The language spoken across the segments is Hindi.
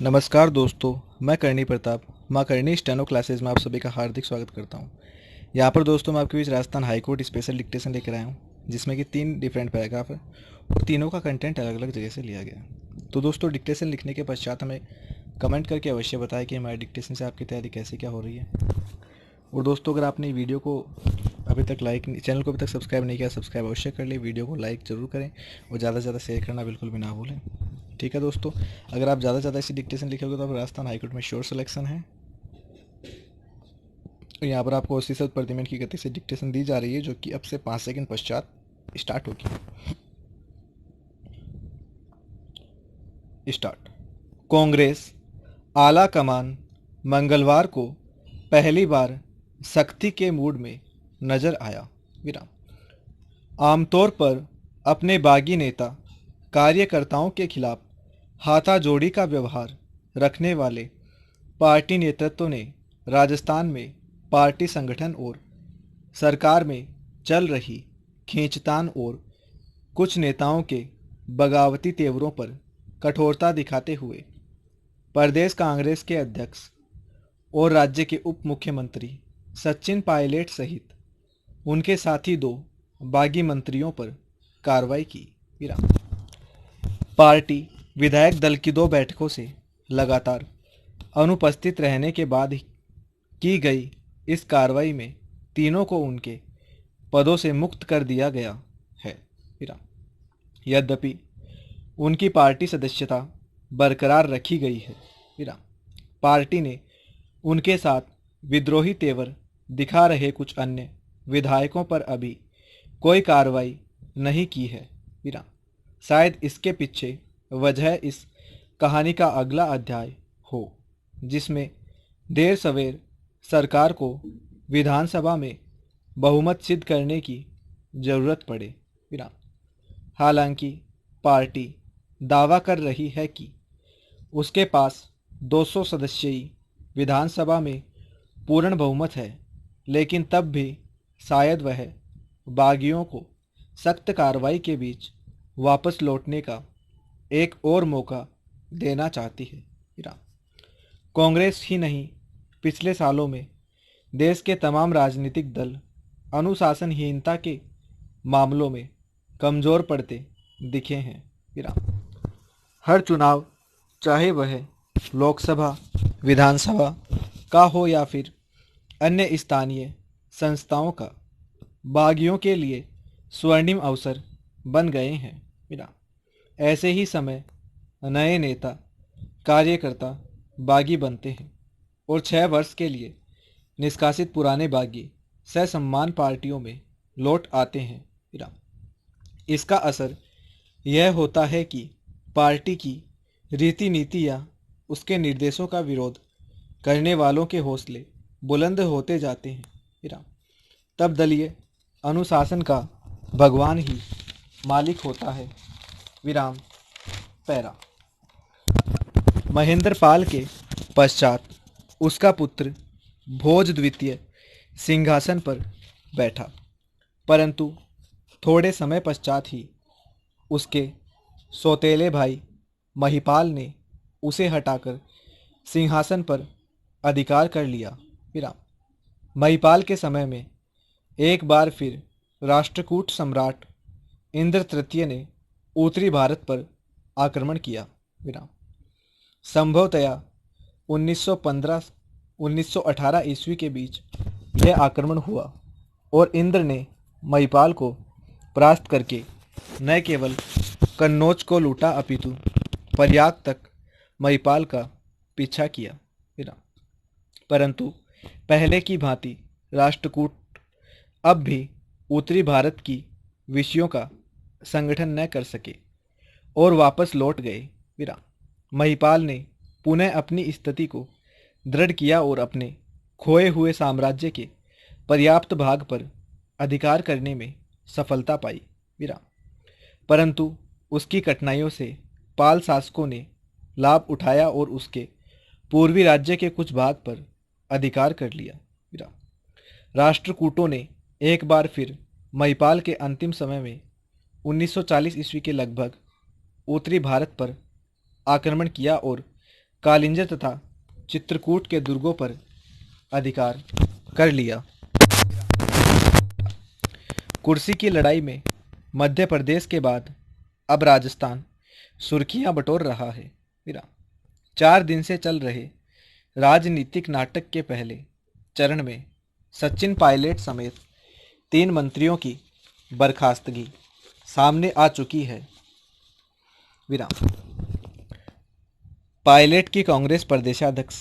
नमस्कार दोस्तों, मैं करणी प्रताप माँ करणी स्टेनो क्लासेस में आप सभी का हार्दिक स्वागत करता हूँ। यहाँ पर दोस्तों मैं आपके बीच Rajasthan high court special dictation लेकर आया हूँ, जिसमें कि 3 डिफरेंट पैराग्राफ है और तीनों का कंटेंट अलग अलग जगह से लिया गया है। तो दोस्तों डिक्टेशन लिखने के पश्चात हमें कमेंट करके अवश्य बताएं कि हमारे डिक्टेशन से आपकी तैयारी कैसे क्या हो रही है। और दोस्तों अगर आपने वीडियो को अभी तक चैनल को अभी तक सब्सक्राइब नहीं किया, सब्सक्राइब अवश्य कर ले, वीडियो को लाइक ज़रूर करें और ज़्यादा से ज़्यादा शेयर करना बिल्कुल भी ना भूलें। ठीक है दोस्तों, अगर आप ज़्यादा से ज़्यादा इसी डिक्टेशन लिखोगे तो आप राजस्थान हाईकोर्ट में श्योर सिलेक्शन है। यहाँ पर आपको 80% प्रति मिनट की गति से डिक्टेशन दी जा रही है, जो कि अब से 5 सेकंड पश्चात स्टार्ट होगी। स्टार्ट। कांग्रेस आला कमान मंगलवार को पहली बार सख्ती के मूड में नजर आया। विराम। आमतौर पर अपने बागी नेता कार्यकर्ताओं के खिलाफ हाथाजोड़ी का व्यवहार रखने वाले पार्टी नेतृत्व ने राजस्थान में पार्टी संगठन और सरकार में चल रही खींचतान और कुछ नेताओं के बगावती तेवरों पर कठोरता दिखाते हुए प्रदेश कांग्रेस के अध्यक्ष और राज्य के उप मुख्यमंत्री सचिन पायलट सहित उनके साथी 2 बागी मंत्रियों पर कार्रवाई की। विराम। पार्टी विधायक दल की 2 बैठकों से लगातार अनुपस्थित रहने के बाद की गई इस कार्रवाई में तीनों को उनके पदों से मुक्त कर दिया गया है। विराम। यद्यपि उनकी पार्टी सदस्यता बरकरार रखी गई है। विराम। पार्टी ने उनके साथ विद्रोही तेवर दिखा रहे कुछ अन्य विधायकों पर अभी कोई कार्रवाई नहीं की है। विराम। शायद इसके पीछे वजह इस कहानी का अगला अध्याय हो, जिसमें देर सवेर सरकार को विधानसभा में बहुमत सिद्ध करने की जरूरत पड़े। विराम। हालांकि पार्टी दावा कर रही है कि उसके पास 200 सदस्यीय विधानसभा में पूर्ण बहुमत है, लेकिन तब भी शायद वह बागियों को सख्त कार्रवाई के बीच वापस लौटने का एक और मौका देना चाहती है। विराम। कांग्रेस ही नहीं, पिछले सालों में देश के तमाम राजनीतिक दल अनुशासनहीनता के मामलों में कमज़ोर पड़ते दिखे हैं। विराम। हर चुनाव, चाहे वह लोकसभा विधानसभा का हो या फिर अन्य स्थानीय संस्थाओं का, बागियों के लिए स्वर्णिम अवसर बन गए हैं। विराम। ऐसे ही समय नए नेता कार्यकर्ता बागी बनते हैं और 6 वर्ष के लिए निष्कासित पुराने बागी ससम्मान पार्टियों में लौट आते हैं। विराम। इसका असर यह होता है कि पार्टी की रीति नीति या उसके निर्देशों का विरोध करने वालों के हौसले बुलंद होते जाते हैं। विराम। तब दलीय अनुशासन का भगवान ही मालिक होता है। विराम। पैरा। महेंद्र पाल के पश्चात उसका पुत्र भोज द्वितीय सिंहासन पर बैठा, परंतु थोड़े समय पश्चात ही उसके सौतेले भाई महिपाल ने उसे हटाकर सिंहासन पर अधिकार कर लिया। विराम। महिपाल के समय में एक बार फिर राष्ट्रकूट सम्राट इंद्र तृतीय ने उत्तरी भारत पर आक्रमण किया। विराम। संभवतया 1915-1918 ईस्वी के बीच यह आक्रमण हुआ और इंद्र ने महिपाल को परास्त करके न केवल कन्नौज को लूटा अपितु प्रयाग तक महिपाल का पीछा किया। विराम। परंतु पहले की भांति राष्ट्रकूट अब भी उत्तरी भारत की विषयों का संगठन न कर सके और वापस लौट गए। विराम। महिपाल ने पुनः अपनी स्थिति को दृढ़ किया और अपने खोए हुए साम्राज्य के पर्याप्त भाग पर अधिकार करने में सफलता पाई। विराम। परंतु उसकी कठिनाइयों से पाल शासकों ने लाभ उठाया और उसके पूर्वी राज्य के कुछ भाग पर अधिकार कर लिया। विराम। राष्ट्रकूटों ने एक बार फिर महिपाल के अंतिम समय में 1940 ईस्वी के लगभग उत्तरी भारत पर आक्रमण किया और कालिंजर तथा चित्रकूट के दुर्गों पर अधिकार कर लिया। कुर्सी की लड़ाई में मध्य प्रदेश के बाद अब राजस्थान सुर्खियां बटोर रहा है। विराम। 4 दिन से चल रहे राजनीतिक नाटक के पहले चरण में सचिन पायलट समेत 3 मंत्रियों की बर्खास्तगी सामने आ चुकी है। विराम। पायलट की कांग्रेस प्रदेशाध्यक्ष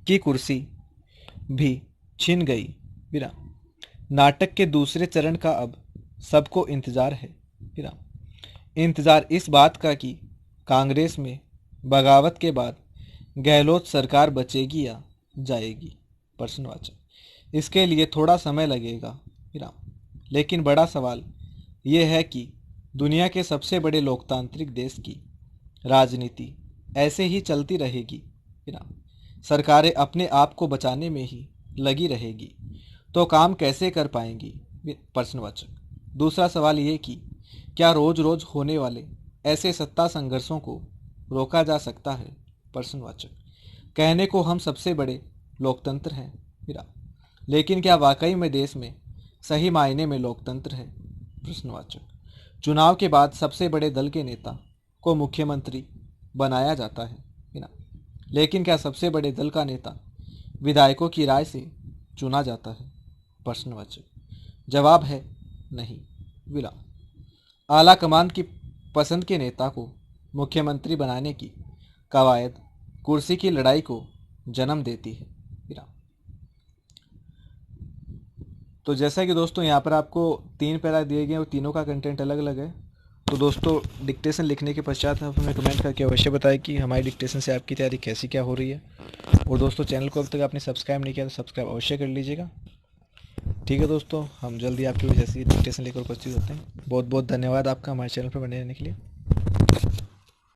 की कुर्सी भी छिन गई। विराम। नाटक के दूसरे चरण का अब सबको इंतजार है। विराम। इंतजार इस बात का कि कांग्रेस में बगावत के बाद गहलोत सरकार बचेगी या जाएगी। प्रश्नवाचक। इसके लिए थोड़ा समय लगेगा। विराम। लेकिन बड़ा सवाल यह है कि दुनिया के सबसे बड़े लोकतांत्रिक देश की राजनीति ऐसे ही चलती रहेगी। विराम। सरकारें अपने आप को बचाने में ही लगी रहेगी तो काम कैसे कर पाएंगी। प्रश्नवाचक। दूसरा सवाल ये कि क्या रोज रोज होने वाले ऐसे सत्ता संघर्षों को रोका जा सकता है। प्रश्नवाचक। कहने को हम सबसे बड़े लोकतंत्र हैं। विराम। लेकिन क्या वाकई में देश में सही मायने में लोकतंत्र है। प्रश्नवाचक। चुनाव के बाद सबसे बड़े दल के नेता को मुख्यमंत्री बनाया जाता है। विराम। लेकिन क्या सबसे बड़े दल का नेता विधायकों की राय से चुना जाता है। प्रश्नवाचक। जवाब है नहीं। विराम। आला कमान की पसंद के नेता को मुख्यमंत्री बनाने की कवायद कुर्सी की लड़ाई को जन्म देती है। विराम। तो जैसा कि दोस्तों यहाँ पर आपको 3 पैरा दिए गए और तीनों का कंटेंट अलग अलग है। तो दोस्तों डिक्टेशन लिखने के पश्चात आप हमें कमेंट करके अवश्य बताएं कि हमारी डिक्टेशन से आपकी तैयारी कैसी क्या हो रही है। और दोस्तों चैनल को अब तक आपने सब्सक्राइब नहीं किया तो सब्सक्राइब अवश्य कर लीजिएगा। ठीक है दोस्तों, हम जल्दी आपके लिए जैसी डिक्टेशन लेकर उपस्थित होते हैं। बहुत बहुत धन्यवाद आपका हमारे चैनल पर बने रहने के लिए।